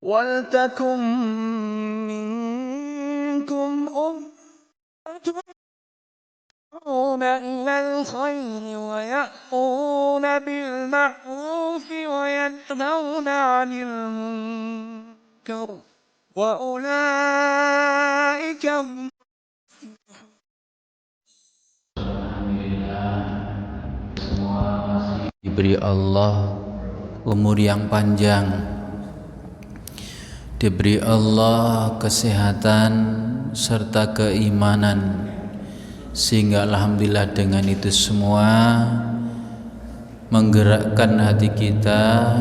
وَلْتَكُن مِّنكُمْ أُمَّةٌ يَدْعُونَ إِلَى الْخَيْرِ وَيَأْمُرُونَ بِالْمَعْرُوفِ وَيَنْهَوْنَ عَنِ الْمُنكَرِ وَأُولَٰئِكَ هُمُ diberi Allah umur yang panjang, diberi Allah kesehatan serta keimanan, sehingga alhamdulillah dengan itu semua menggerakkan hati kita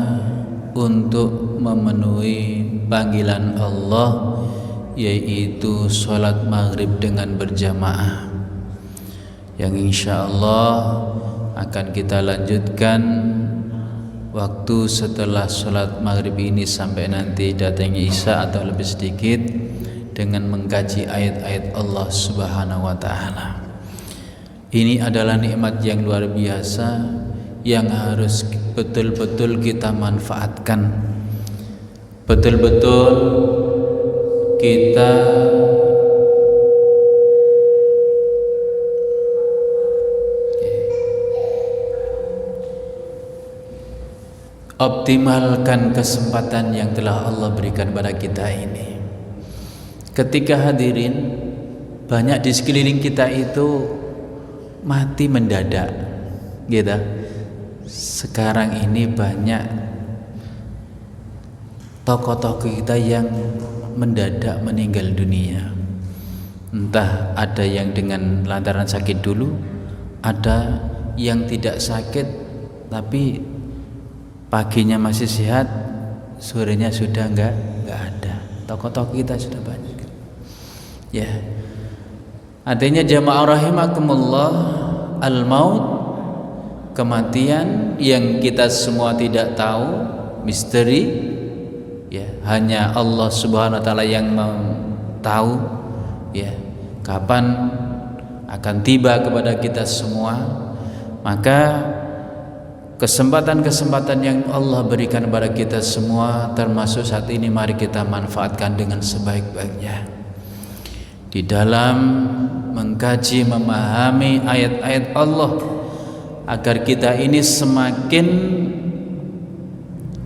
untuk memenuhi panggilan Allah, yaitu sholat maghrib dengan berjamaah, yang insya Allah akan kita lanjutkan waktu setelah sholat maghrib ini sampai nanti datangnya isya atau lebih sedikit, dengan mengkaji ayat-ayat Allah Subhanahu wa Ta'ala. Ini adalah nikmat yang luar biasa yang harus betul-betul kita manfaatkan, betul-betul kita optimalkan kesempatan yang telah Allah berikan pada kita ini. Ketika hadirin, banyak di sekeliling kita itu mati mendadak, gitu. Sekarang ini banyak tokoh-tokoh kita yang mendadak meninggal dunia. Entah ada yang dengan lantaran sakit dulu, ada yang tidak sakit tapi paginya masih sehat, sorenya sudah enggak ada. Tokoh-tokoh kita sudah banyak. Ya. Artinya jamaah rahimakumullah, al-maut, kematian yang kita semua tidak tahu, misteri. Ya, hanya Allah Subhanahu wa Ta'ala yang tahu ya kapan akan tiba kepada kita semua. Maka kesempatan-kesempatan yang Allah berikan kepada kita semua, termasuk saat ini, mari kita manfaatkan dengan sebaik-baiknya di dalam mengkaji, memahami ayat-ayat Allah, agar kita ini semakin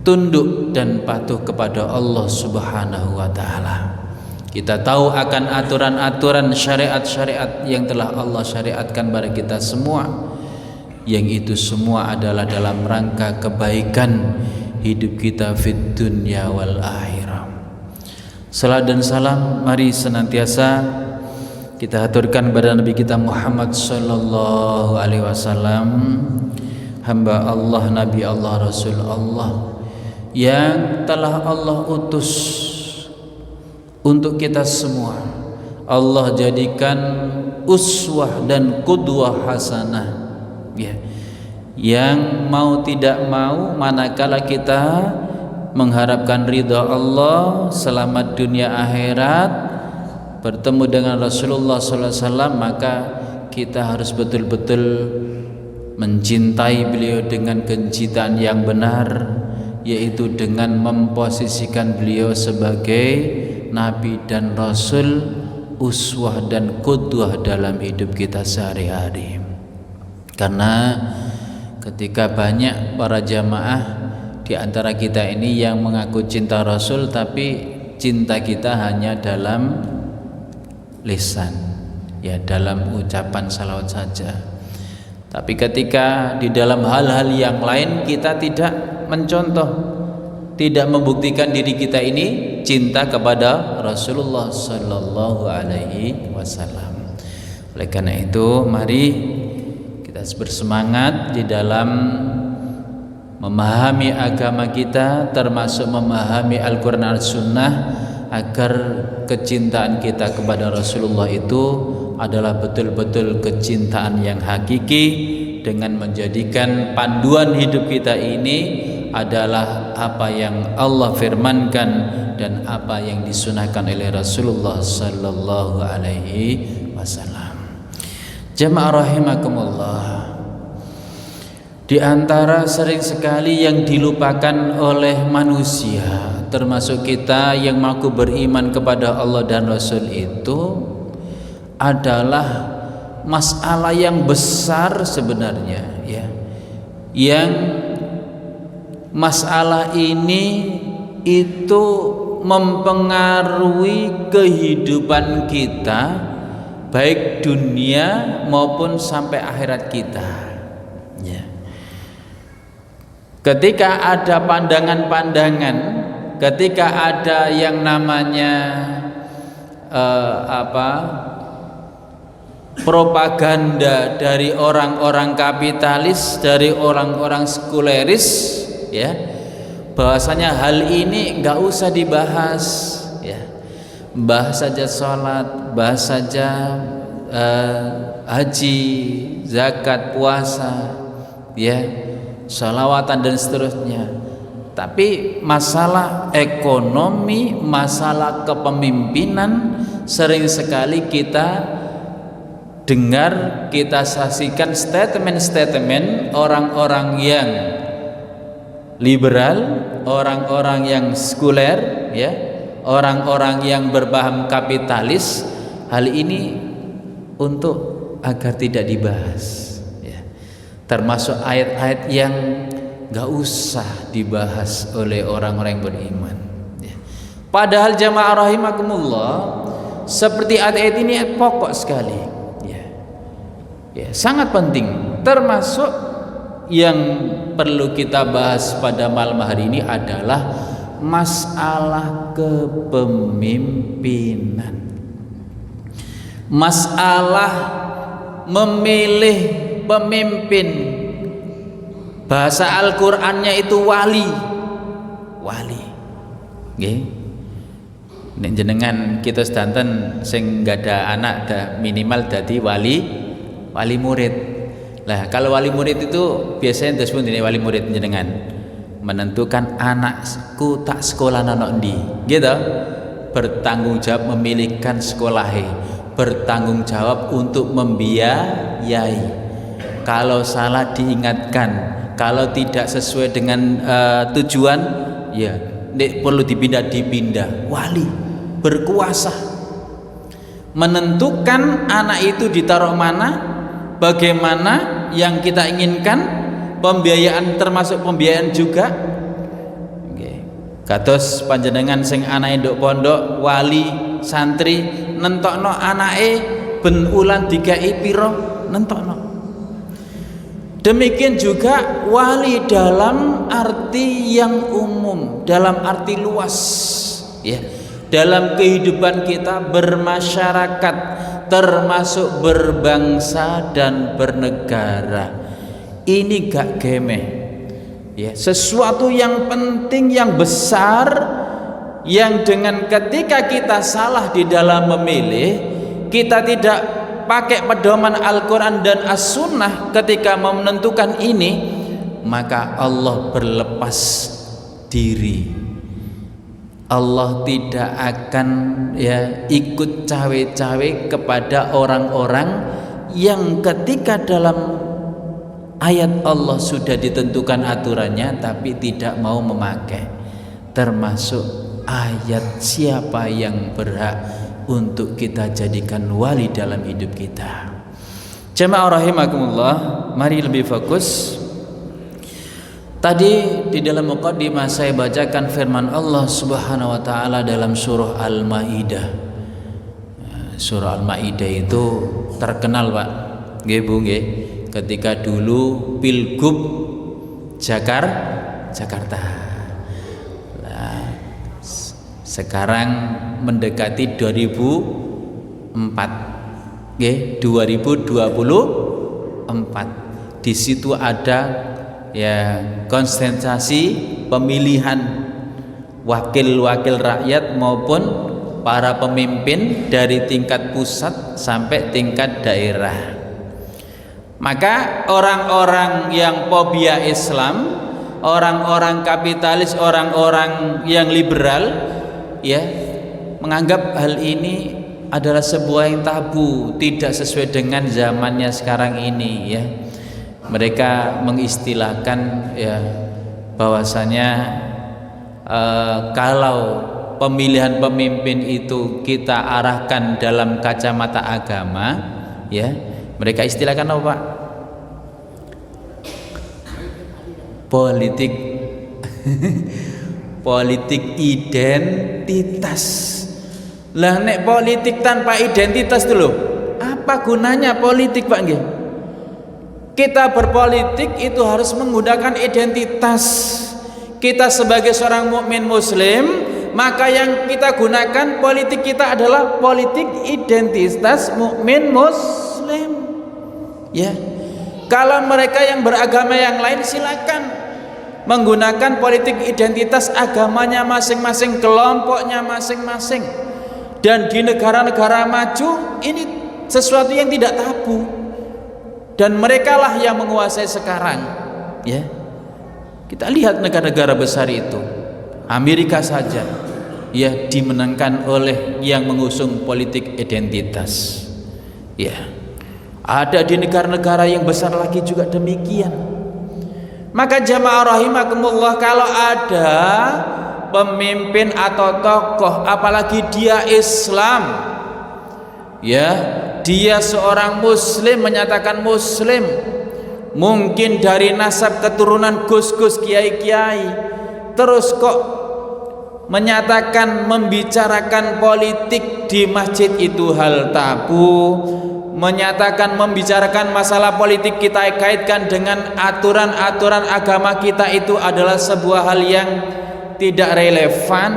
tunduk dan patuh kepada Allah Subhanahu wa Ta'ala. Kita tahu akan aturan-aturan syariat-syariat yang telah Allah syariatkan pada kita semua, yang itu semua adalah dalam rangka kebaikan hidup kita fid dunya wal akhirah. Salat dan salam mari senantiasa kita haturkan kepada Nabi kita Muhammad sallallahu alaihi wasallam, hamba Allah, Nabi Allah, Rasul Allah, yang telah Allah utus untuk kita semua. Allah jadikan uswah dan qudwah hasanah, ya, yang mau tidak mau, manakala kita mengharapkan ridha Allah, selamat dunia akhirat, bertemu dengan Rasulullah sallallahu alaihi wasallam, maka kita harus betul-betul mencintai beliau dengan kecintaan yang benar, yaitu dengan memposisikan beliau sebagai Nabi dan Rasul, uswah dan qudwah dalam hidup kita sehari-hari. Karena ketika banyak para jamaah di antara kita ini yang mengaku cinta Rasul, tapi cinta kita hanya dalam lisan, ya, dalam ucapan salawat saja. Tapi ketika di dalam hal-hal yang lain kita tidak mencontoh, tidak membuktikan diri kita ini cinta kepada Rasulullah sallallahu alaihi wasallam. Oleh karena itu, mari kita bersemangat di dalam memahami agama kita, termasuk memahami Al-Quran Al-Sunnah, agar kecintaan kita kepada Rasulullah itu adalah betul-betul kecintaan yang hakiki, dengan menjadikan panduan hidup kita ini adalah apa yang Allah firmankan dan apa yang disunahkan oleh Rasulullah sallallahu alaihi wasallam. Jamaah rahimakumullah, di antara sering sekali yang dilupakan oleh manusia, termasuk kita yang mengaku beriman kepada Allah dan Rasul itu adalah masalah yang besar sebenarnya, ya. Yang masalah ini itu mempengaruhi kehidupan kita, baik dunia maupun sampai akhirat kita, ya. Ketika ada pandangan-pandangan, ketika ada yang namanya propaganda dari orang-orang kapitalis, dari orang-orang sekuleris, ya, bahwasanya hal ini nggak usah dibahas, ya. Bahas saja sholat, bahas saja haji, zakat, puasa, ya, sholawatan dan seterusnya. Tapi masalah ekonomi, masalah kepemimpinan sering sekali kita dengar, kita saksikan statement-statement orang-orang yang liberal, orang-orang yang sekuler, ya, orang-orang yang berpaham kapitalis. Hal ini untuk agar tidak dibahas, ya. Termasuk ayat-ayat yang gak usah dibahas oleh orang-orang yang beriman, ya. Padahal jamaah rahimakumullah, seperti ayat-ayat ini ayat pokok sekali, ya, sangat penting. Termasuk yang perlu kita bahas pada malam hari ini adalah masalah kepemimpinan, masalah memilih pemimpin. Bahasa Al-Qur'annya itu wali, nggih. Nek jenengan kita sedanten sing gak ada anak, minimal dadi wali murid. Lah kalau wali murid itu biasanya terus pun ini wali murid jenengan menentukan anakku tak sekolah nang ndi, gitu. Bertanggung jawab memilihkan sekolahe, bertanggung jawab untuk membiayai. Kalau salah diingatkan, kalau tidak sesuai dengan tujuan, ya nek perlu dipindah. Wali berkuasa menentukan anak itu ditaruh mana, bagaimana yang kita inginkan, pembiayaan termasuk pembiayaan juga. Kados panjenengan sing anake nduk pondok, wali santri nentokno anake ben ulan dikai pira, nentokno. Demikian juga wali dalam arti yang umum, dalam arti luas, ya. Dalam kehidupan kita bermasyarakat, termasuk berbangsa dan bernegara. Ini gak gemeh, ya, sesuatu yang penting, yang besar, yang dengan ketika kita salah di dalam memilih, kita tidak pakai pedoman Al-Quran dan As-Sunnah ketika menentukan ini, maka Allah berlepas diri. Allah tidak akan, ya, ikut cawe-cawe kepada orang-orang yang ketika dalam ayat Allah sudah ditentukan aturannya tapi tidak mau memakai. Termasuk ayat siapa yang berhak untuk kita jadikan wali dalam hidup kita. Jamaah rahimakumullah, mari lebih fokus. Tadi di dalam muqaddimah saya bacakan firman Allah Subhanahu wa taala dalam surah Al-Maidah. Surah Al-Maidah itu terkenal, Pak. Nggih, Bu, nggih. Ketika dulu Pilgub Jakarta. Nah, sekarang mendekati 2004. Nggih, 2024. Di situ ada, ya, konsentrasi pemilihan wakil-wakil rakyat maupun para pemimpin dari tingkat pusat sampai tingkat daerah. Maka orang-orang yang fobia Islam, orang-orang kapitalis, orang-orang yang liberal, ya, menganggap hal ini adalah sebuah yang tabu, tidak sesuai dengan zamannya sekarang ini, ya. Mereka mengistilahkan, ya, bahwasanya kalau pemilihan pemimpin itu kita arahkan dalam kacamata agama, ya, mereka istilahkan apa, Pak? Politik politik identitas. Lah nek politik tanpa identitas dulu, apa gunanya politik, Pak nggih? Kita berpolitik itu harus menggunakan identitas. Kita sebagai seorang mukmin muslim, maka yang kita gunakan politik kita adalah politik identitas mukmin muslim. Ya. Kalau mereka yang beragama yang lain silakan menggunakan politik identitas agamanya masing-masing, kelompoknya masing-masing. Dan di negara-negara maju ini sesuatu yang tidak tabu. Dan merekalah yang menguasai sekarang, ya. Kita lihat negara-negara besar itu, Amerika saja, ya, dimenangkan oleh yang mengusung politik identitas, ya. Ada di negara-negara yang besar lagi juga demikian. Maka jamaah rahimakumullah, kalau ada pemimpin atau tokoh, apalagi dia Islam, ya, dia seorang muslim, menyatakan muslim, mungkin dari nasab keturunan gus-gus, kiai-kiai, terus kok menyatakan membicarakan politik di masjid itu hal tabu, menyatakan membicarakan masalah politik kita kaitkan dengan aturan-aturan agama kita itu adalah sebuah hal yang tidak relevan,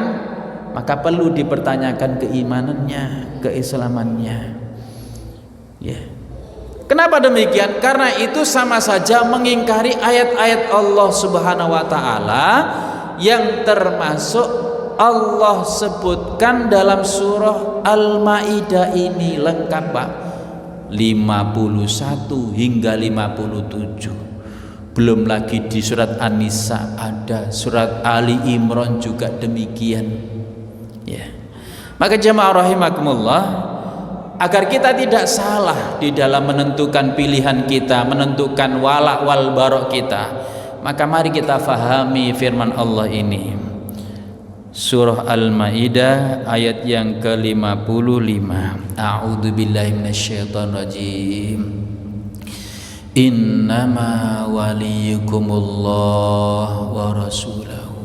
maka perlu dipertanyakan keimanannya, keislamannya. Ya. Kenapa demikian? Karena itu sama saja mengingkari ayat-ayat Allah Subhanahu wa taala yang termasuk Allah sebutkan dalam surah Al-Maidah ini lengkap, Pak. 51 hingga 57. Belum lagi di surat An-Nisa ada, surat Ali Imran juga demikian. Ya. Maka jamaah rahimakumullah, agar kita tidak salah di dalam menentukan pilihan kita, menentukan wala wal barok kita, maka mari kita fahami firman Allah ini. Surah Al-Maidah ayat yang ke-55. A'udzu billahi minasyaitonir rajim. Innama waliyukumullah wa rasulahu.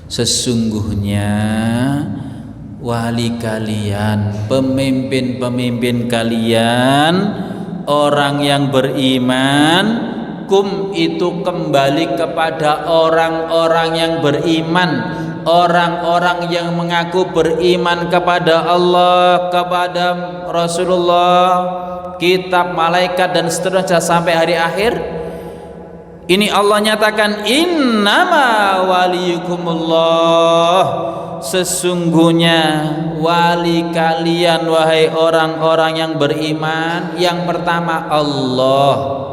Sesungguhnya wali kalian, pemimpin-pemimpin kalian, orang yang beriman, kum itu kembali kepada orang-orang yang beriman, orang-orang yang mengaku beriman kepada Allah, kepada Rasulullah, kitab, malaikat dan seterusnya sampai hari akhir. Ini Allah nyatakan innama waliyukumullah, sesungguhnya wali kalian wahai orang-orang yang beriman, yang pertama Allah,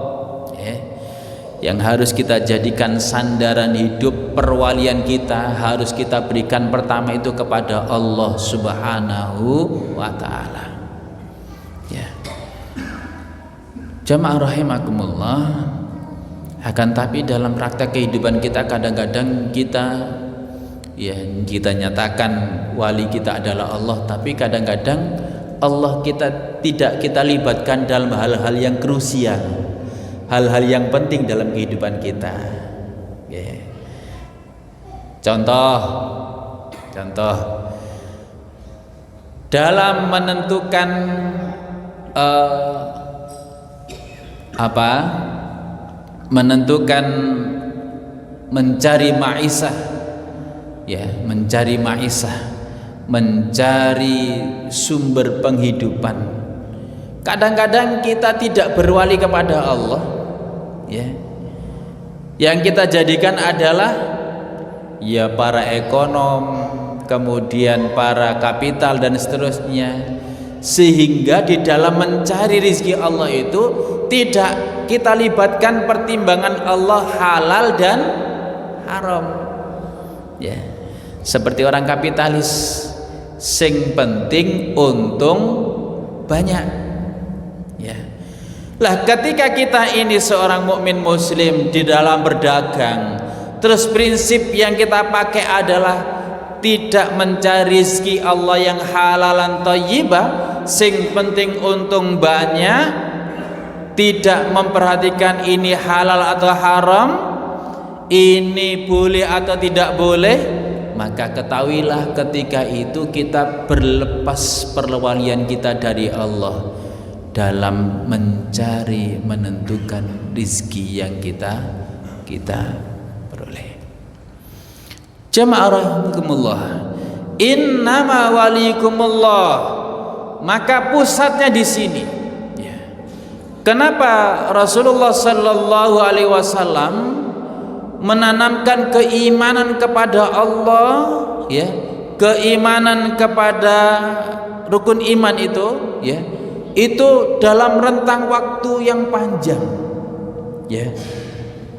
yang harus kita jadikan sandaran hidup perwalian kita, harus kita berikan pertama itu kepada Allah Subhanahu wa ta'ala. Ya. Jamaah rahimakumullah, akan tapi dalam praktek kehidupan kita kadang-kadang kita nyatakan wali kita adalah Allah, tapi kadang-kadang Allah kita tidak kita libatkan dalam hal-hal yang krusial, hal-hal yang penting dalam kehidupan kita. Contoh dalam menentukan menentukan mencari maisah, mencari sumber penghidupan. Kadang-kadang kita tidak berwali kepada Allah, yang kita jadikan adalah para ekonom, kemudian para kapital dan seterusnya, sehingga di dalam mencari rizki Allah itu tidak kita libatkan pertimbangan Allah halal dan haram. Seperti orang kapitalis, sing penting untung banyak. Lah ketika kita ini seorang mukmin muslim di dalam berdagang, Terus prinsip yang kita pakai adalah tidak mencari rezeki Allah yang halalan thayyibah, sing penting untung banyak, tidak memperhatikan ini halal atau haram, ini boleh atau tidak boleh, maka ketahuilah ketika itu kita berlepas perwalian kita dari Allah dalam mencari menentukan rezeki yang kita peroleh. Jamaah rahimakumullah, innama walikumullah, maka pusatnya di sini. Ya. Kenapa Rasulullah sallallahu alaihi wasallam menanamkan keimanan kepada Allah, ya, keimanan kepada rukun iman itu, ya, itu dalam rentang waktu yang panjang, ya.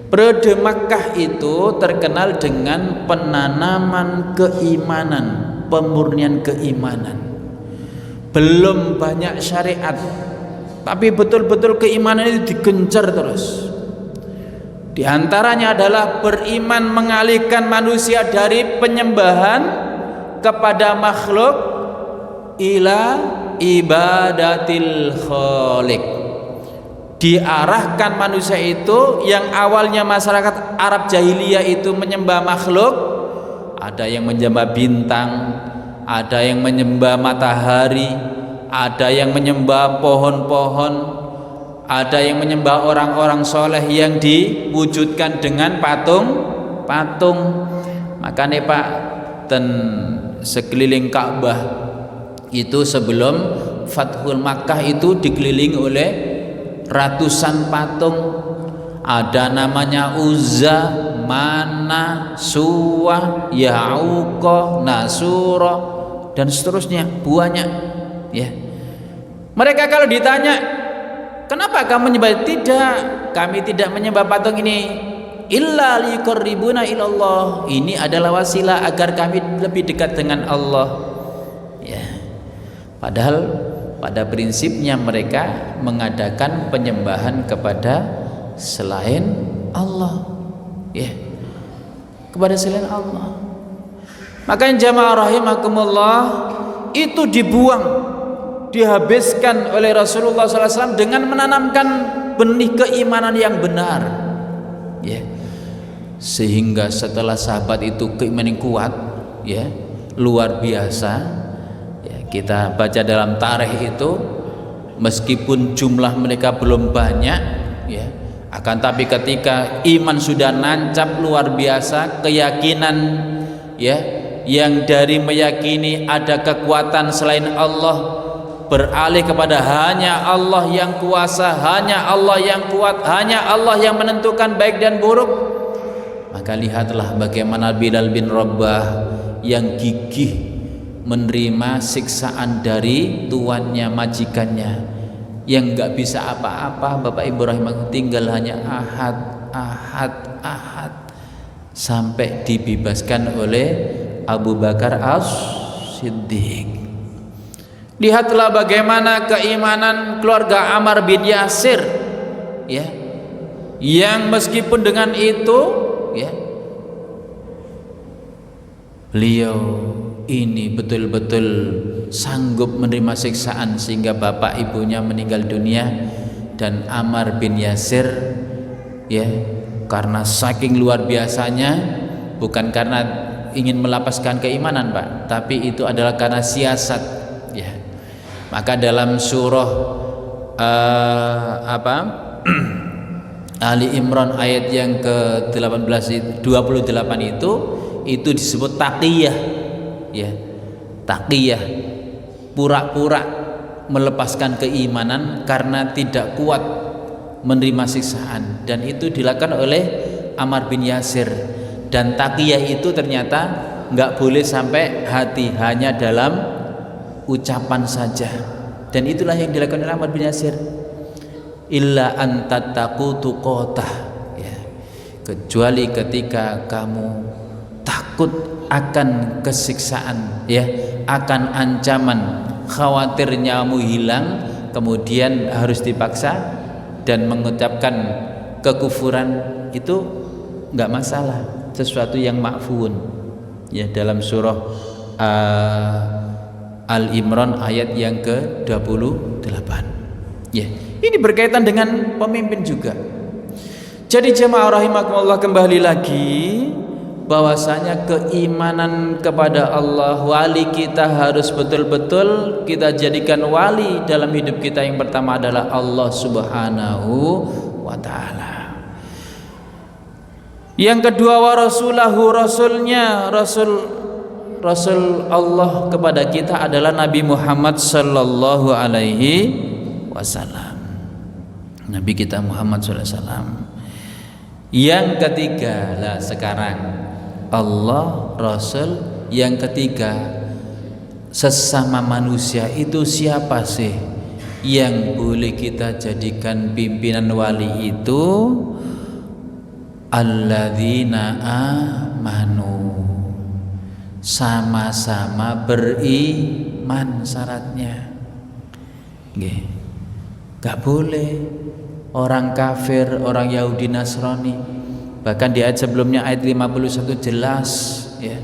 Periode Makkah itu terkenal dengan penanaman keimanan, pemurnian keimanan. Belum banyak syariat, tapi betul-betul keimanan itu digencar terus. Di antaranya adalah beriman mengalihkan manusia dari penyembahan kepada makhluk ila ibadatil khaliq. Diarahkan manusia itu yang awalnya masyarakat Arab jahiliyah itu menyembah makhluk, ada yang menyembah bintang, ada yang menyembah matahari, ada yang menyembah pohon-pohon, ada yang menyembah orang-orang soleh yang diwujudkan dengan patung. Makanya Pak, ten sekeliling Ka'bah itu sebelum Fathul Makkah itu dikelilingi oleh ratusan patung, ada namanya Uzza, Mana, Suwa, Ya'uqa, Nasura, dan seterusnya, banyak, ya. Mereka kalau ditanya, kenapa kamu menyembah? Tidak, kami tidak menyembah patung ini illa liqarribuna ilallah. Ini adalah wasilah agar kami lebih dekat dengan Allah, ya. Padahal pada prinsipnya mereka mengadakan penyembahan kepada selain Allah, ya, kepada selain Allah. Makanya jamaah rahimakumullah, itu dibuang, dihabiskan oleh Rasulullah SAW dengan menanamkan benih keimanan yang benar, ya. Sehingga setelah sahabat itu keimanan yang kuat, ya, luar biasa. Kita baca dalam tarikh itu, meskipun jumlah mereka belum banyak, ya, akan tapi ketika iman sudah nancap luar biasa, keyakinan, ya, yang dari meyakini ada kekuatan selain Allah beralih kepada hanya Allah yang kuasa, hanya Allah yang kuat, hanya Allah yang menentukan baik dan buruk. Maka lihatlah bagaimana Bilal bin Rabah yang gigih menerima siksaan dari tuannya, majikannya, yang nggak bisa apa-apa. Bapak Ibu rahimahullah, tinggal hanya ahad sampai dibebaskan oleh Abu Bakar As-Siddiq. Lihatlah bagaimana keimanan keluarga Ammar bin Yasir, ya, yang meskipun dengan itu, ya, beliau ini betul-betul sanggup menerima siksaan sehingga bapak ibunya meninggal dunia. Dan Ammar bin Yasir, ya, karena saking luar biasanya, bukan karena ingin melapaskan keimanan Pak, tapi itu adalah karena siasat, ya. Maka dalam surah Ali Imran ayat yang ke-28 itu disebut taqiyah, ya, taqiyah, pura-pura melepaskan keimanan karena tidak kuat menerima siksaan, dan itu dilakukan oleh Ammar bin Yasir. Dan taqiyah itu ternyata nggak boleh sampai hati, hanya dalam ucapan saja, dan itulah yang dilakukan oleh Ammar bin Yasir. Illa antattaqu tuqatah, ya, kecuali ketika kamu takut akan kesiksaan, ya, akan ancaman, khawatir nyawamu hilang, kemudian harus dipaksa dan mengucapkan kekufuran, itu nggak masalah. sesuatu yang ma'fuun. Ya, dalam surah Al-Imran ayat yang ke-28. Ya, ini berkaitan dengan pemimpin juga. Jadi jemaah rahimakumullah, kembali lagi bahwasanya keimanan kepada Allah, wali kita harus betul-betul kita jadikan wali dalam hidup kita. Yang pertama adalah Allah Subhanahu wa ta'ala. Yang kedua, wa rasulahu, rasulnya, rasul Allah kepada kita adalah Nabi Muhammad sallallahu alaihi wasallam. Nabi kita Muhammad sallallahu alaihi wasallam. Yang ketiga, lah sekarang Allah, Rasul. Yang ketiga, sesama manusia itu siapa sih yang boleh kita jadikan pimpinan wali itu? Alladzina amanu, sama-sama beriman syaratnya. Gak boleh orang kafir, orang Yahudi Nasrani. Bahkan di ayat sebelumnya, ayat 51 jelas, ya,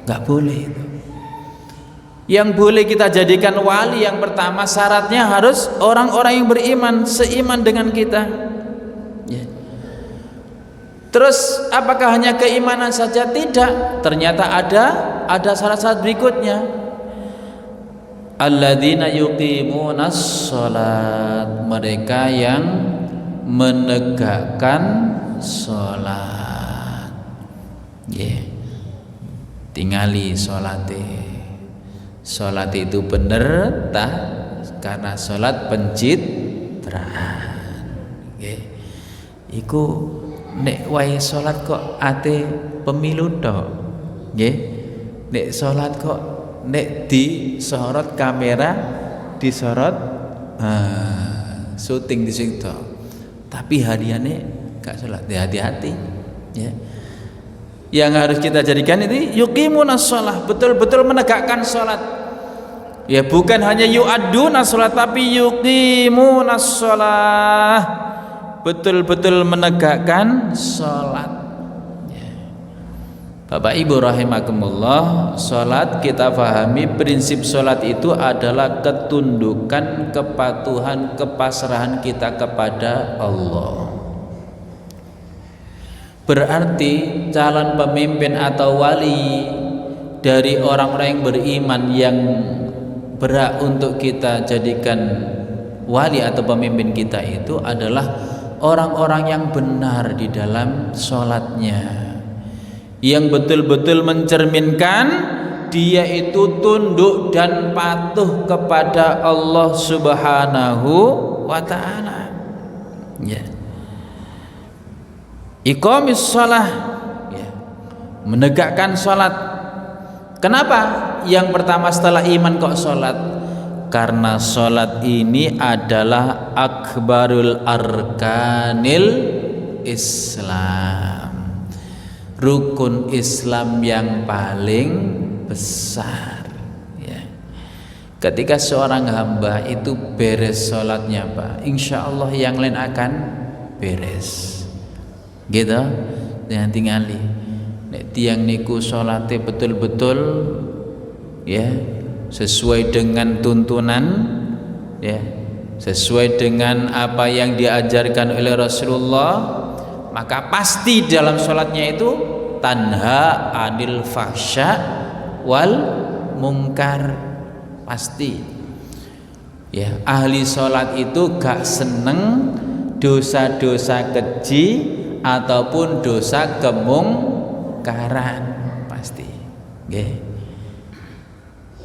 gak boleh itu. Yang boleh kita jadikan wali yang pertama syaratnya harus orang-orang yang beriman, seiman dengan kita. Ya. Terus apakah hanya keimanan saja? Tidak. Ternyata ada syarat-syarat berikutnya. Alladzina yuqimunas shalat, mereka yang menegakkan sholat. Tingali sholat itu bener tah, karena sholat pencitraan. Iku nek wae sholat kok ate pemilu tok. Nek sholat kok nek disorot kamera, disorot syuting di situ, tapi hadiahnya gak sholat. Hati-hati, ya. Yang harus kita jadikan itu yuqimunas shalah, betul-betul menegakkan sholat. Ya, bukan hanya yu'addunas sholat, tapi yuqimunas shalah, betul-betul menegakkan sholat. Bapak Ibu rahimakumullah, sholat kita pahami prinsip sholat itu adalah ketundukan, kepatuhan, kepasrahan kita kepada Allah. Berarti calon pemimpin atau wali dari orang-orang yang beriman yang berhak untuk kita jadikan wali atau pemimpin kita itu adalah orang-orang yang benar di dalam sholatnya, yang betul-betul mencerminkan dia itu tunduk dan patuh kepada Allah Subhanahu wa ta'ala. Ya. Iqamis shalah, ya, menegakkan sholat. Kenapa yang pertama setelah iman kok sholat? Karena sholat ini adalah akbarul arkanil Islam, rukun Islam yang paling besar. Ya. Ketika seorang hamba itu beres sholatnya, Pak, insya Allah yang lain akan beres. Gitu, jangan tinggali. Nek tiang niku salate betul-betul, ya, sesuai dengan tuntunan, ya, sesuai dengan apa yang diajarkan oleh Rasulullah, maka pasti dalam salatnya itu tanha anil fahsya wal mungkar, pasti. Ya, ahli salat itu gak seneng dosa-dosa keji ataupun dosa kemungkaran, pasti.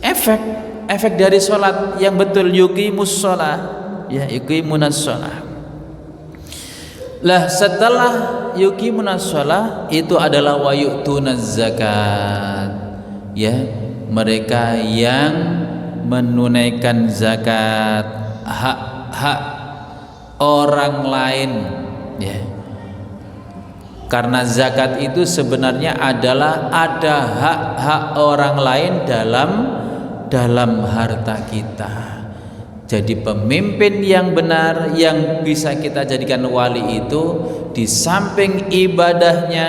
Efek dari sholat yang betul, yuqimus shalah, ya, yuqimunas shalah. Lah setelah yuqimunas shalah itu adalah wa yu'tunaz zakat, ya, mereka yang menunaikan zakat, hak-hak orang lain, ya. Karena zakat itu sebenarnya adalah ada hak-hak orang lain dalam harta kita. Jadi pemimpin yang benar yang bisa kita jadikan wali itu di samping ibadahnya,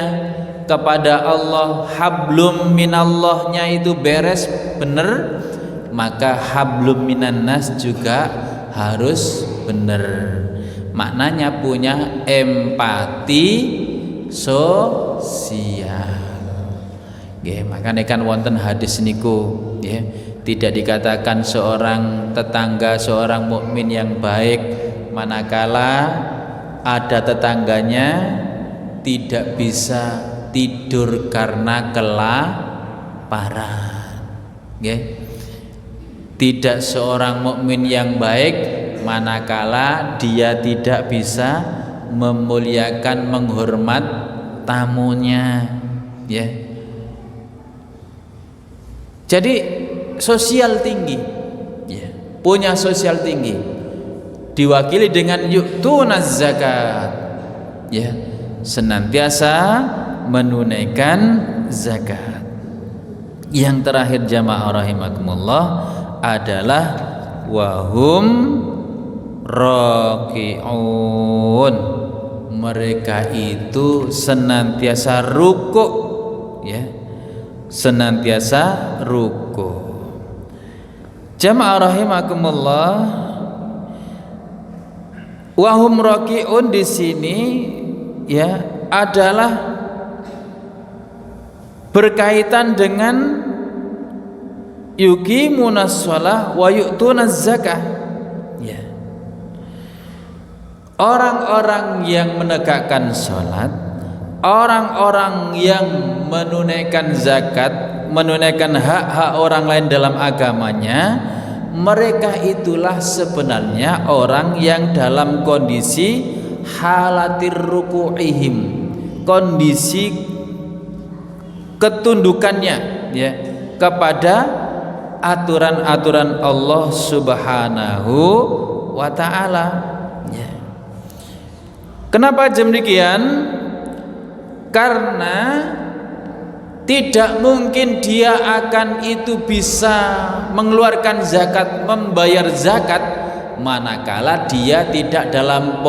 kepada Allah, hablum minallahnya itu beres bener, maka hablum minannas juga harus bener. Maknanya punya empati sosial. Nggih, makanya kan wonten hadis niku, ya, tidak dikatakan seorang tetangga seorang mukmin yang baik manakala ada tetangganya tidak bisa tidur karena kelaparan. Nggih. Tidak seorang mukmin yang baik manakala dia tidak bisa memuliakan menghormat tamunya, ya. Jadi sosial tinggi, ya, punya sosial tinggi, diwakili dengan yu'tunaz zakat, ya, senantiasa menunaikan zakat. Yang terakhir jamaah rahimakumullah adalah wahum raki'un, mereka itu senantiasa rukuk, ya, senantiasa rukuk. Jamaah rahimakumullah, wahum raki'un di sini, ya, adalah berkaitan dengan yuqimunas shalah wa yu'tunaz zakah, ya. Orang-orang yang menegakkan salat, orang-orang yang menunaikan zakat, menunaikan hak-hak orang lain dalam agamanya, mereka itulah sebenarnya orang yang dalam kondisi halatir ruku'ihim, kondisi ketundukannya, ya, kepada aturan-aturan Allah Subhanahu wa ta'ala, ya. Kenapa demikian? Karena tidak mungkin dia akan itu bisa mengeluarkan zakat, membayar zakat, manakala dia tidak dalam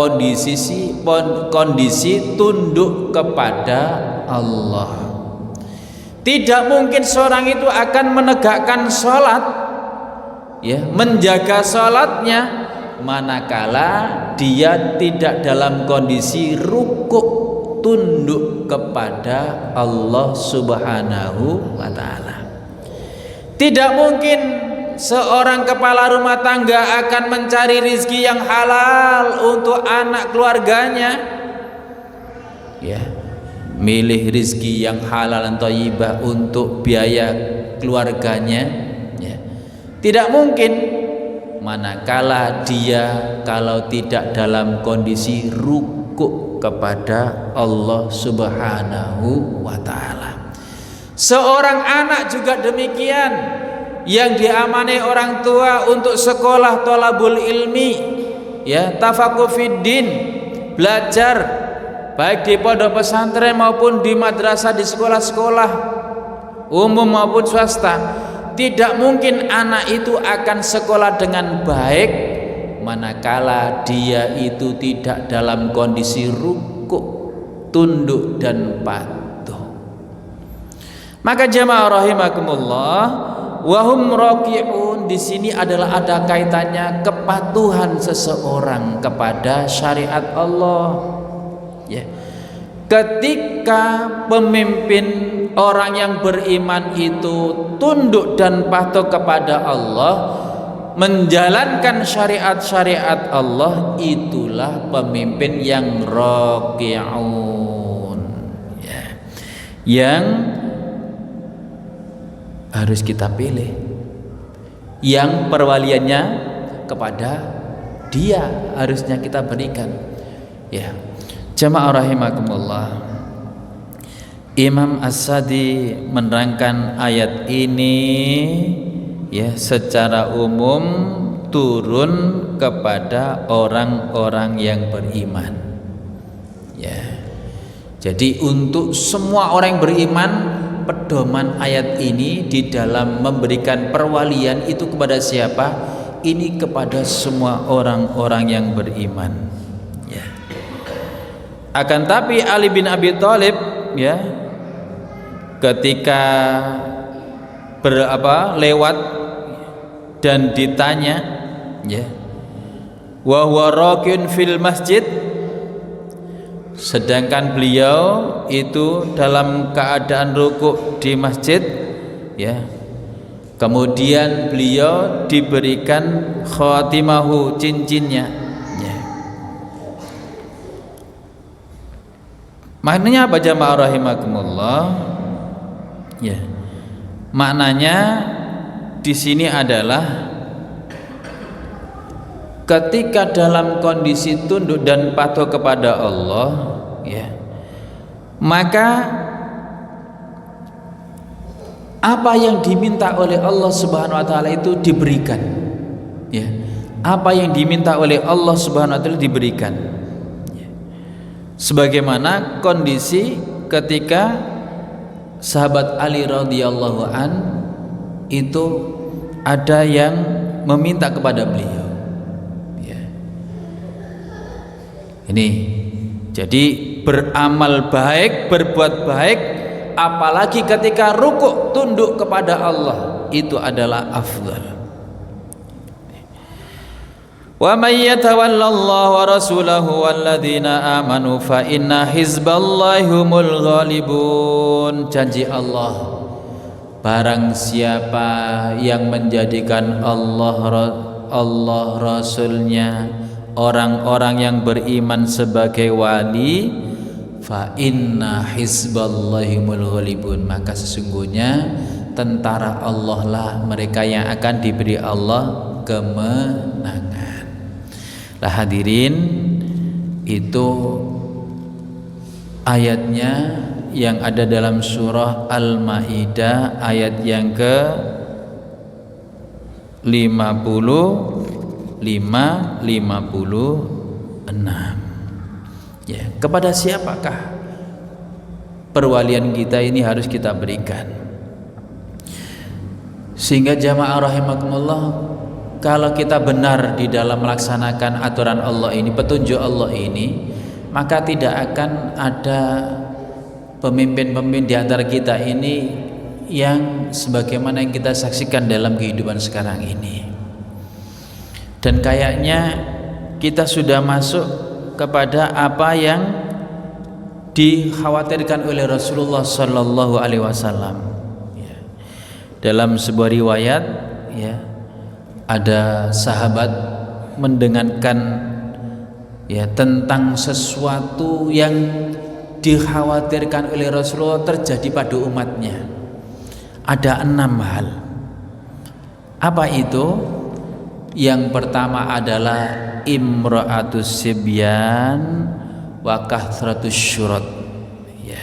kondisi tunduk kepada Allah. Tidak mungkin seorang itu akan menegakkan sholat, ya, menjaga sholatnya, manakala dia tidak dalam kondisi rukuk, tunduk kepada Allah Subhanahu wa ta'ala. Tidak mungkin seorang kepala rumah tangga akan mencari rizki yang halal untuk anak keluarganya, ya, milih rizki yang halal dan thayyibah untuk biaya keluarganya, ya. Tidak mungkin manakala dia kalau tidak dalam kondisi rukuk kepada Allah Subhanahu wa ta'ala. Seorang anak juga demikian, yang diamanai orang tua untuk sekolah thalabul ilmi, ya, tafaqquh fiddin, belajar baik di pondok pesantren maupun di madrasah, di sekolah-sekolah umum maupun swasta. Tidak mungkin anak itu akan sekolah dengan baik manakala dia itu tidak dalam kondisi rukuk, tunduk dan patuh. Maka jamaah rahimakumullah, wahum raki'un di sini adalah ada kaitannya kepatuhan seseorang kepada syariat Allah, ya. Ketika pemimpin orang yang beriman itu tunduk dan patuh kepada Allah, menjalankan syariat-syariat Allah, itulah pemimpin yang raki'un, ya, yang harus kita pilih, yang perwaliannya kepada dia harusnya kita berikan, ya. Jamaah rahimakumullah, Imam As-Sadi menerangkan ayat ini, ya, secara umum turun kepada orang-orang yang beriman, ya. Jadi untuk semua orang yang beriman, pedoman ayat ini di dalam memberikan perwalian itu kepada siapa? Ini kepada semua orang-orang yang beriman, ya. Akan tapi Ali bin Abi Thalib, ya, ketika lewat dan ditanya, ya, wa huwa raqin fil masjid, sedangkan beliau itu dalam keadaan rukuk di masjid, ya, kemudian beliau diberikan khatimahu, cincinnya, ya. Maknanya apa jamaah rahimakumullah? Ya, maknanya di sini adalah ketika dalam kondisi tunduk dan patuh kepada Allah, ya, maka apa yang diminta oleh Allah Subhanahu wa taala itu diberikan, ya. Apa yang diminta oleh Allah Subhanahu wa taala diberikan, ya. Sebagaimana kondisi ketika sahabat Ali radhiyallahu an itu ada yang meminta kepada beliau, ya. Ini jadi beramal baik, berbuat baik, apalagi ketika rukuk tunduk kepada Allah, itu adalah afdal. Wa may yatawallallaha wa rasulahu walladzina amanu fa inna hizballahi humul ghalibun. Janji Allah, barang siapa yang menjadikan Allah Rasulnya, orang-orang yang beriman sebagai wali, fa inna hizballahi humul ghalibun, maka sesungguhnya tentara Allah lah mereka yang akan diberi Allah kemenangan. Lah hadirin, itu ayatnya yang ada dalam surah Al-Maidah ayat yang ke 55 56. Ya, kepada siapakah perwalian kita ini harus kita berikan? Sehingga jamaah rahimakumullah, kalau kita benar di dalam melaksanakan aturan Allah ini, petunjuk Allah ini, maka tidak akan ada pemimpin-pemimpin di antara kita ini yang sebagaimana yang kita saksikan dalam kehidupan sekarang ini. Dan kayaknya kita sudah masuk kepada apa yang dikhawatirkan oleh Rasulullah Sallallahu Alaihi Wasallam. Ya. Dalam sebuah riwayat, ya, ada sahabat mendengarkan, ya, tentang sesuatu yang dikhawatirkan oleh Rasulullah terjadi pada umatnya. Ada 6 hal. Apa itu? Yang pertama adalah imra'atus sibyan wa kathratus syurat, ya.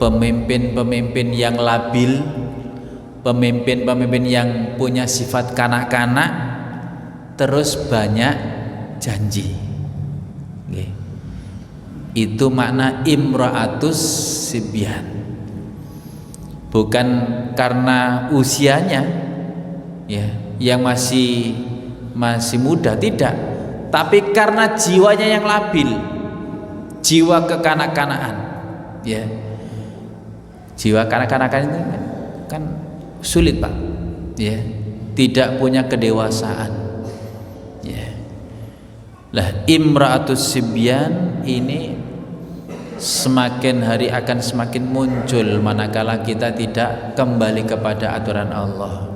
Pemimpin-pemimpin yang labil, pemimpin-pemimpin yang punya sifat kanak-kanak, terus banyak janji. Oke. Itu makna imra'atus sibyan. Bukan karena usianya, ya, yang masih muda, tidak, tapi karena jiwanya yang labil, jiwa kekanak-kanakan, ya. Jiwa kanak-kanakan itu kan sulit, Pak, ya, tidak punya kedewasaan, ya. Lah imra'atus sibyan ini semakin hari akan semakin muncul manakala kita tidak kembali kepada aturan Allah.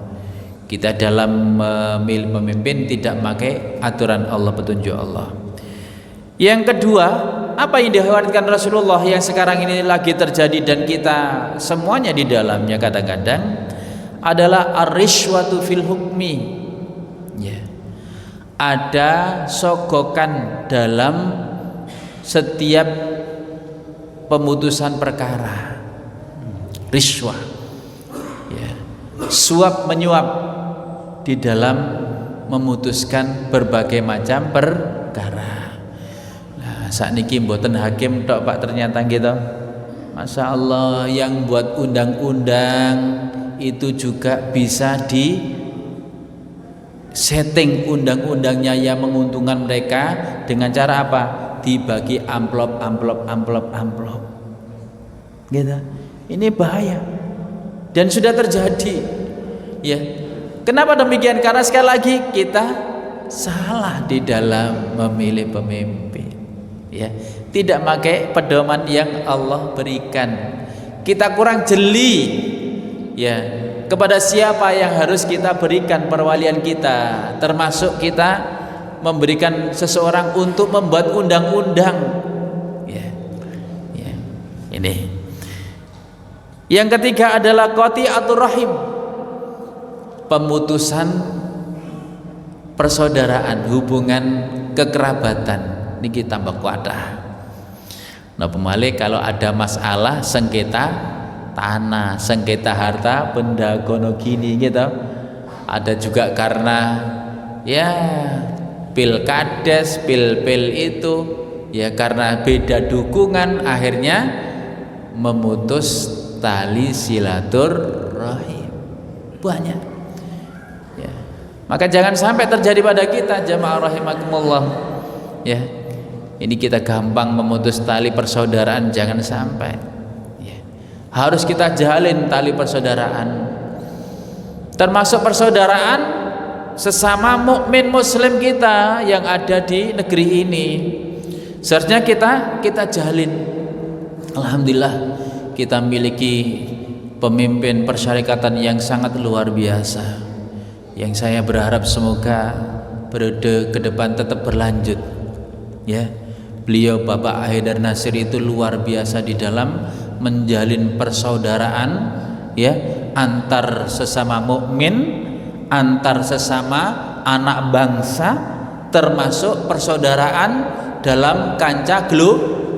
Kita dalam memilih pemimpin tidak pakai aturan Allah, petunjuk Allah. Yang kedua, apa yang dikhawatirkan Rasulullah yang sekarang ini lagi terjadi dan kita semuanya di dalamnya kadang-kadang adalah ar-rishwatu fil hukmi, ya. Ada sogokan dalam setiap pemutusan perkara, rishwah, ya, suap menyuap di dalam memutuskan berbagai macam perkara. Nah, sakniki mboten hakim tok, Pak, ternyata gitu. Masya Allah, yang buat undang-undang itu juga bisa di setting undang-undangnya yang menguntungkan mereka dengan cara apa? Dibagi amplop gitu. Ini bahaya dan sudah terjadi. Ya. Kenapa demikian? Karena sekali lagi kita salah di dalam memilih pemimpin. Ya, tidak pakai pedoman yang Allah berikan. Kita kurang jeli. Ya, kepada siapa yang harus kita berikan perwalian kita, termasuk kita memberikan seseorang untuk membuat undang-undang. Ya. Ya. Ini. Yang ketiga adalah qati'atur rahim. Pemutusan persaudaraan, hubungan kekerabatan. Ini kita tambah kuadah. Nah, pemalik kalau ada masalah sengketa tanah, sengketa harta, benda gono gini gitu. Ada juga karena ya pilkades, pil-pil itu ya karena beda dukungan akhirnya memutus tali silaturahim. Banyak. Ya. Maka jangan sampai terjadi pada kita jamaah rahimakumullah. Ya. Ini kita gampang memutus tali persaudaraan, jangan sampai. Ya. Harus kita jalin tali persaudaraan. Termasuk persaudaraan sesama mukmin muslim kita yang ada di negeri ini. Seharusnya kita jalin. Alhamdulillah kita memiliki pemimpin persyarikatan yang sangat luar biasa. Yang saya berharap semoga periode ke depan tetap berlanjut. Ya. Beliau Bapak Haidar Nasir itu luar biasa di dalam menjalin persaudaraan ya antar sesama mukmin, antar sesama anak bangsa, termasuk persaudaraan dalam kancah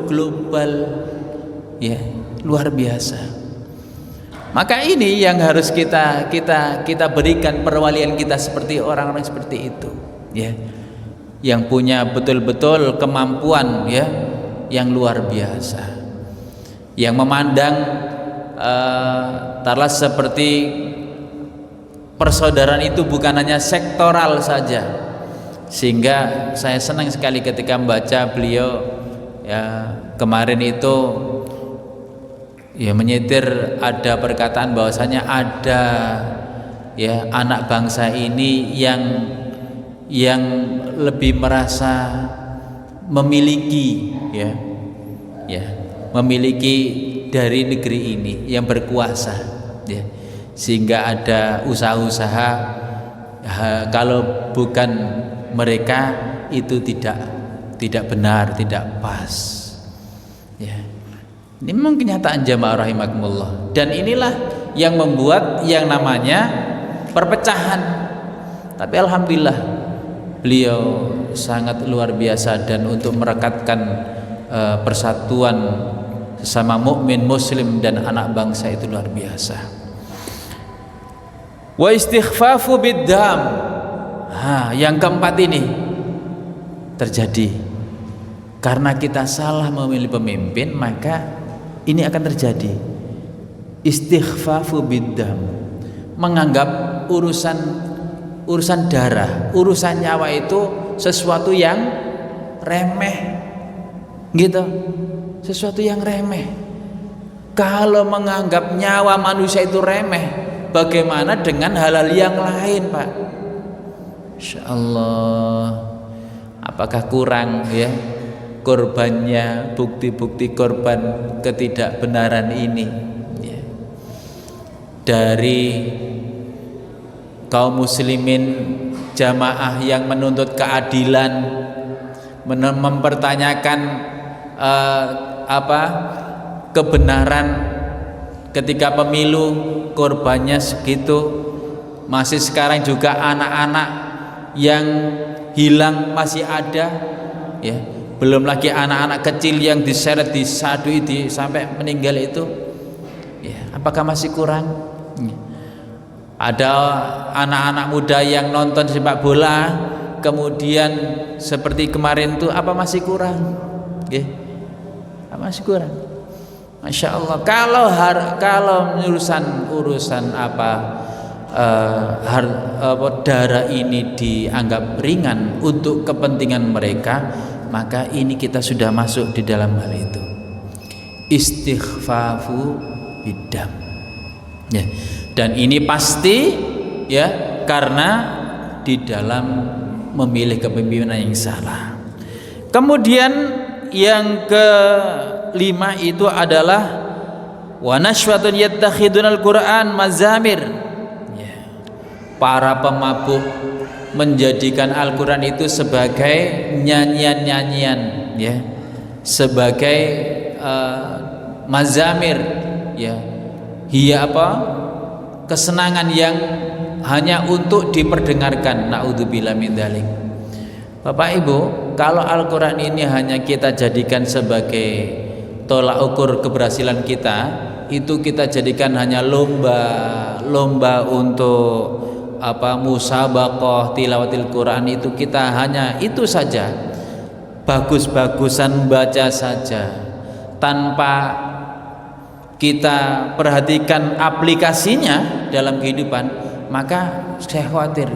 global. Ya, luar biasa. Maka ini yang harus kita berikan perwalian kita seperti orang-orang seperti itu, ya. Yang punya betul-betul kemampuan ya yang luar biasa, yang memandang taruhlah seperti persaudaraan itu bukan hanya sektoral saja, sehingga saya senang sekali ketika membaca beliau ya kemarin itu ya menyetir ada perkataan bahwasanya ada ya anak bangsa ini yang lebih merasa memiliki memiliki dari negeri ini yang berkuasa ya, sehingga ada usaha-usaha kalau bukan mereka itu tidak benar, tidak pas ya. Ini memang kenyataan jamaah rahimakumullah, dan inilah yang membuat yang namanya perpecahan. Tapi alhamdulillah beliau sangat luar biasa, dan untuk merekatkan persatuan sesama mukmin muslim dan anak bangsa itu luar biasa. Wa istighfafu biddam. Yang keempat ini terjadi karena kita salah memilih pemimpin, maka ini akan terjadi istighfafu biddam, menganggap urusan darah, urusan nyawa itu sesuatu yang remeh gitu, sesuatu yang remeh. Kalau menganggap nyawa manusia itu remeh, bagaimana dengan hal-hal yang lain, Pak? Insya Allah, apakah kurang ya korbannya, bukti-bukti korban ketidakbenaran ini ya, dari kaum muslimin jamaah yang menuntut keadilan, mempertanyakan kebenaran ketika pemilu korbannya segitu. Masih sekarang juga anak-anak yang hilang masih ada ya, belum lagi anak-anak kecil yang diseret, disadui sampai meninggal itu ya, apakah masih kurang? Ada anak-anak muda yang nonton sepak bola kemudian seperti kemarin itu, apa masih kurang? Ya, masih kurang. Masya Allah. Kalau urusan darah ini dianggap ringan untuk kepentingan mereka, maka ini kita sudah masuk di dalam hal itu. Istighfafu bidam. Ya. Dan ini pasti ya karena di dalam memilih kepemimpinan yang salah. Kemudian yang kelima itu adalah wa nashwatun yattakhidunal Qur'an mazamir. Ya. Para pemabuk menjadikan Al-Qur'an itu sebagai nyanyian-nyanyian, ya. Sebagai mazamir, ya. Hiya apa? Kesenangan yang hanya untuk diperdengarkan. Naudzubillah min dzalik. Bapak Ibu, kalau Al-Qur'an ini hanya kita jadikan sebagai tolak ukur keberhasilan kita, itu kita jadikan hanya lomba untuk musabaqah tilawatil Quran, itu kita hanya itu saja, bagus-bagusan baca saja tanpa kita perhatikan aplikasinya dalam kehidupan, maka saya khawatir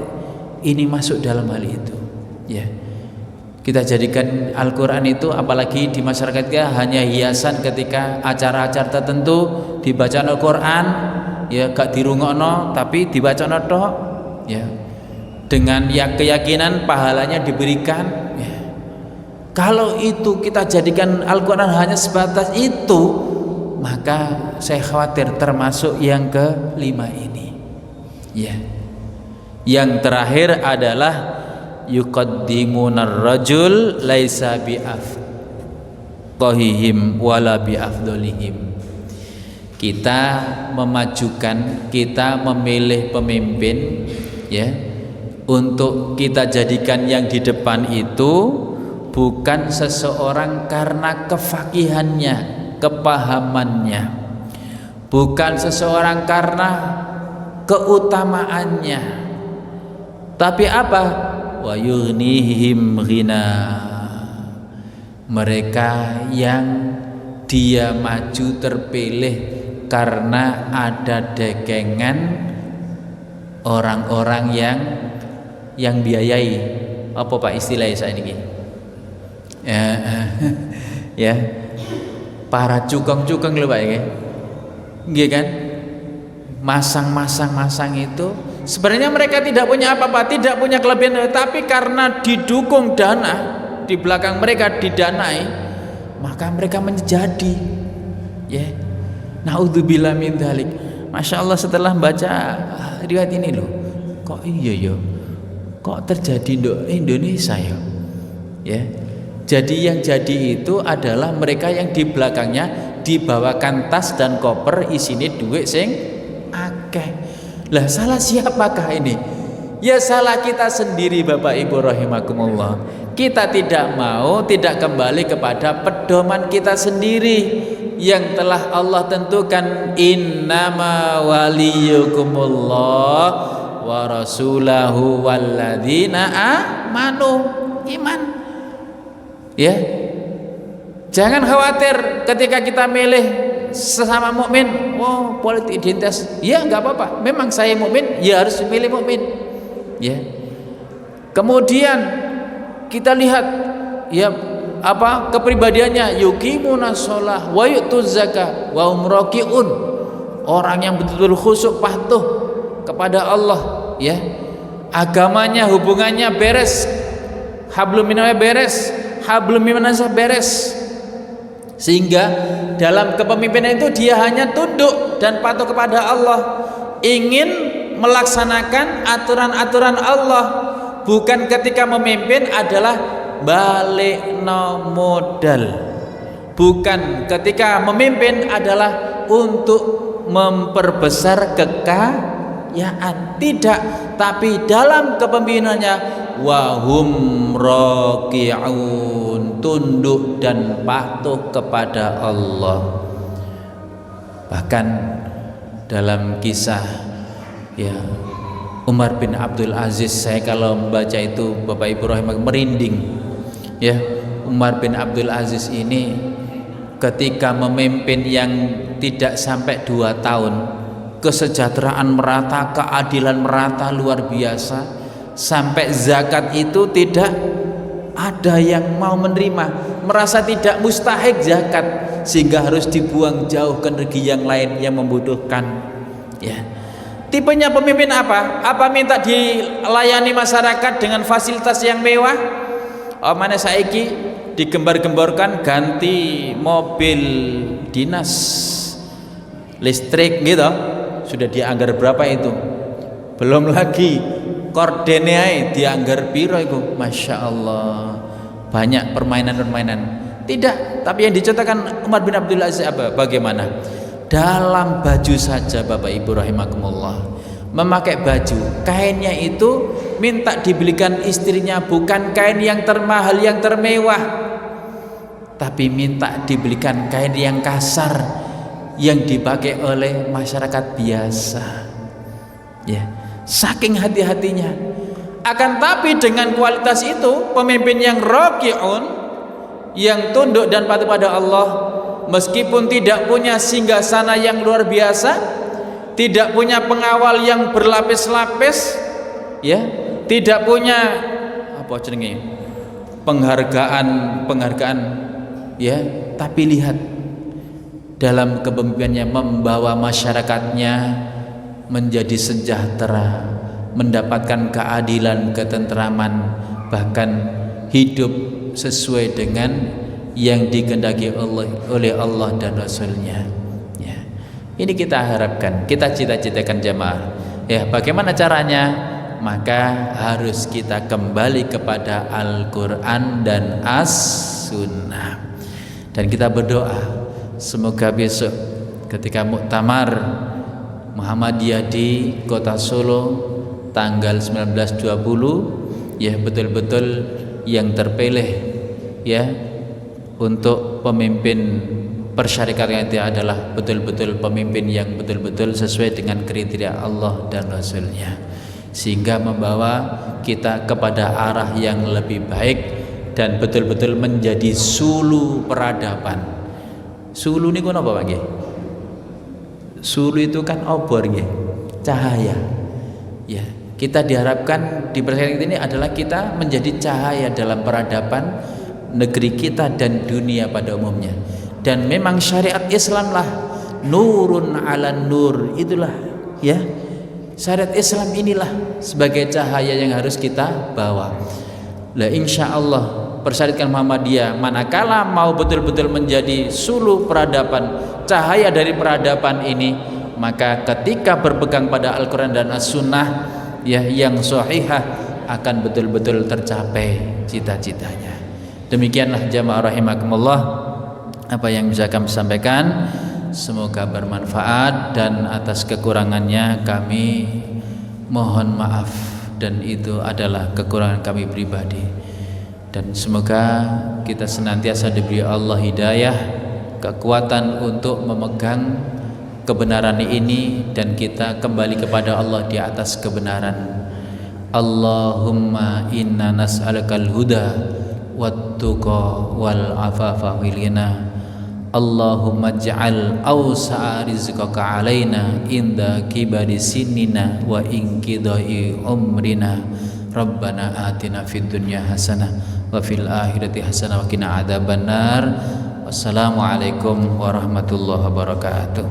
ini masuk dalam hal itu, ya. Kita jadikan Al-Quran itu apalagi di masyarakat kita hanya hiasan ketika acara-acara tertentu dibaca Al-Quran, ya gak dirungokno tapi dibaca tok, ya, dengan keyakinan pahalanya diberikan, ya. Kalau itu kita jadikan Al-Quran hanya sebatas itu, maka saya khawatir termasuk yang kelima ini, ya. Yang terakhir adalah yuqaddimunar rajul laisa biafqahihim wala biafdolihim. Kita memajukan, kita memilih pemimpin, ya, untuk kita jadikan yang di depan itu bukan seseorang karena kefakihannya, kepahamannya, bukan seseorang karena keutamaannya, tapi apa? Wa yughnihim ghina, mereka yang dia maju terpilih karena ada dekengan orang-orang yang biayai. Apa Pak istilahnya saya ini? Ya, para cukong-cukong lho Pak ya. Nggih kan? Masang itu sebenarnya mereka tidak punya apa-apa, tidak punya kelebihan, tapi karena didukung dana, di belakang mereka didanai, maka mereka menjadi, ya. Naudzubillah min dzalik. Masya Allah, setelah baca riwayat ini loh, kok iya ya, kok terjadi di Indonesia ya, ya. Jadi yang jadi itu adalah mereka yang di belakangnya dibawakan tas dan koper isine duit sing akeh. Lah salah siapakah ini? Ya salah kita sendiri Bapak Ibu rahimakumullah. Kita tidak kembali kepada pedoman kita sendiri yang telah Allah tentukan, innama waliyukumullah wa rasulahu walladzina amanu, iman. Ya. Jangan khawatir ketika kita milih sesama mukmin, oh politik identitas, ya nggak apa-apa. Memang saya mukmin, ya harus pilih mukmin, ya. Kemudian kita lihat, ya apa kepribadiannya, yuqimuna shalah wa yu'tuz zakah wa hum raqiun, orang yang betul-betul khusyuk patuh kepada Allah, ya. Agamanya, hubungannya beres, hablum minallah beres, hablum minannasa beres. Sehingga dalam kepemimpinan itu dia hanya tunduk dan patuh kepada Allah, ingin melaksanakan aturan-aturan Allah, bukan ketika memimpin adalah balik no modal, bukan ketika memimpin adalah untuk memperbesar kekayaan, tidak, tapi dalam kepemimpinannya wahum raqi'un, tunduk dan patuh kepada Allah. Bahkan dalam kisah, ya, Umar bin Abdul Aziz, saya kalau membaca itu Bapak Ibu rahimahullah merinding, ya. Umar bin Abdul Aziz ini ketika memimpin yang tidak sampai 2 tahun, kesejahteraan merata, keadilan merata luar biasa, sampai zakat itu tidak ada yang mau menerima, merasa tidak mustahik zakat sehingga harus dibuang jauh ke negeri yang lain yang membutuhkan. Ya. Tipenya pemimpin apa? Apa minta dilayani masyarakat dengan fasilitas yang mewah? Oh, mana saiki digembar-gemborkan ganti mobil dinas listrik gitu. Sudah dianggar berapa itu? Belum lagi kordennya dianggar piro itu. Masya Allah, banyak permainan-permainan. Tidak, tapi yang dicontohkan Umar bin Abdul Aziz apa? Bagaimana? Dalam baju saja Bapak Ibu rahimakumullah, memakai baju, kainnya itu minta dibelikan istrinya bukan kain yang termahal, yang termewah, tapi minta dibelikan kain yang kasar yang dipakai oleh masyarakat biasa. Ya, saking hati-hatinya. Akan tapi dengan kualitas itu, pemimpin yang raqi'un, yang tunduk dan patuh pada Allah, meskipun tidak punya singgasana yang luar biasa, tidak punya pengawal yang berlapis-lapis, ya, tidak punya apa jenenge penghargaan, ya, tapi lihat dalam kepemimpinannya membawa masyarakatnya menjadi sejahtera, mendapatkan keadilan, ketentraman, bahkan hidup sesuai dengan yang dikehendaki oleh Allah dan Rasulnya. Ya. Ini kita harapkan, kita cita-citakan jamaah. Ya, bagaimana caranya? Maka harus kita kembali kepada Al-Quran dan As-Sunnah. Dan kita berdoa, semoga besok ketika muktamar Muhammadiyah di Kota Solo tanggal 19-20, ya, betul-betul yang terpilih, ya, untuk pemimpin persyarikatan itu adalah betul-betul pemimpin yang betul-betul sesuai dengan kriteria Allah dan Rasulnya, sehingga membawa kita kepada arah yang lebih baik dan betul-betul menjadi sulu peradaban. Sulu ini apa Pak nggih? Sulu itu kan obor nggih, cahaya. Ya, kita diharapkan di persyarikatan ini adalah kita menjadi cahaya dalam peradaban negeri kita dan dunia pada umumnya. Dan memang syariat Islam lah nurun ala nur, itulah, ya, syariat Islam inilah sebagai cahaya yang harus kita bawa. Lah insya Allah persyaratan Muhammadiyah manakala mau betul-betul menjadi suluh peradaban, cahaya dari peradaban ini, maka ketika berpegang pada Al-Quran dan As-Sunnah, ya, yang sahihah, akan betul-betul tercapai cita-citanya. Demikianlah jamaah rahimakumullah apa yang bisa kami sampaikan, semoga bermanfaat, dan atas kekurangannya kami mohon maaf, dan itu adalah kekurangan kami pribadi. Dan semoga kita senantiasa diberi Allah hidayah, kekuatan untuk memegang kebenaran ini, dan kita kembali kepada Allah di atas kebenaran. Allahumma inna nas'alakal huda wat-tuqa wal afafa wal ghina. Allahumma ij'al awsa'a rizqaka alaina inda kibari sinina wa inqidai umrina. Rabbana atina fid dunya hasanah wa fil akhirati hasanah wa qina adzabannar. Wassalamualaikum warahmatullahi wabarakatuh.